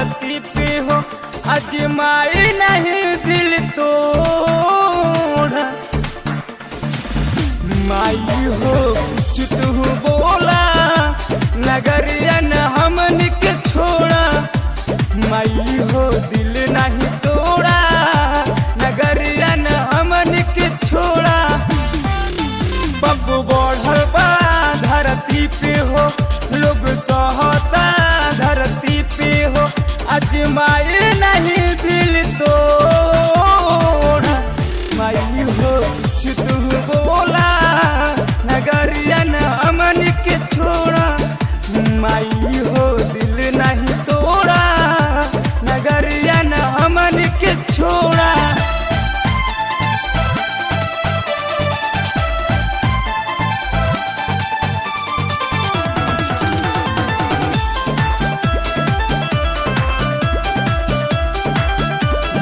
धरती पे हो, अजमाई नहीं दिल तोड़ा। माई हो कुछ तू बोला, नगरियन हमन के छोड़ा। माई हो दिल नहीं तोड़ा, नगरियन हमन के छोड़ा। बब्बू बढ़ल बा धरती पे हो, लोग सहता धरती पे हो, अजमाई नहीं दिल तोड़ा। माई हो कुछ तू बोला, नगरियन हमन के छोड़ा। माई हो दिल नहीं तोड़ा, नगरियन हमन के छोड़ा।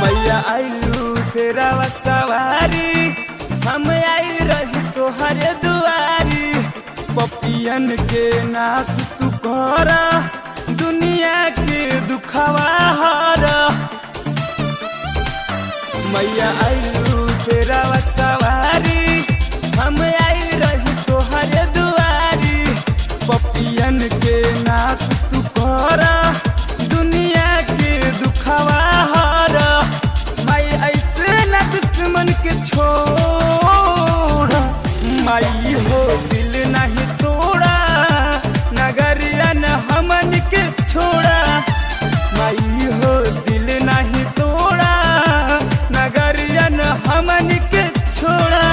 मैया आइलू से रवा सवारी, हम आई रही तोहर दुआरी। पपियन के नाश तू करा, दुनिया के दुखवा हरा। मैया आइलू से रवा सवारी, हम आई रही तोहर दुआरी। पपियन के नाश तू करा, दुनिया के दुखवा हरा। माई ऐसे न दुश्मन के छोड़ा। माई हो दिल नहीं तोड़ा, नगरियन हमन के छोड़ा। माई हो दिल नहीं तोड़ा, नगरियन हमन के छोड़ा।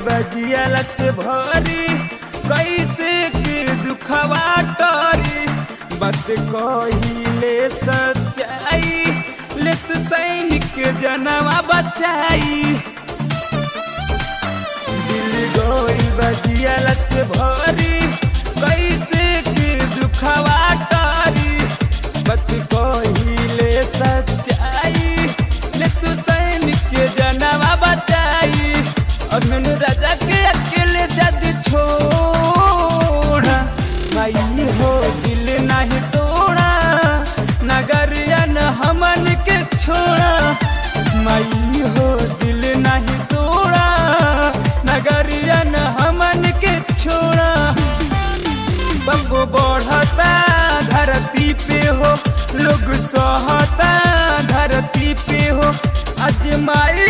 बजियाला से भरी, कैसे के दुखवा टरी। बात कहिले सच्चाई, ले तू सैनिक के जनवा बचाई। दिल गोई बजियाला से भरी, कैसे के दुखवा टरी। बात कहिले सच्चाई, ले तू सैनिक के जनवा बचाई। और मैंने राजा के अकेले जद छोड़ा। माई हो दिल नहीं तोड़ा, नगरियन हमन के छोड़ा। माई हो दिल नहीं तोड़ा, नगरियन हमन के छोड़ा। बब्बू बढ़ता धरती पे हो, लोग सहता धरती पे हो, अजमाई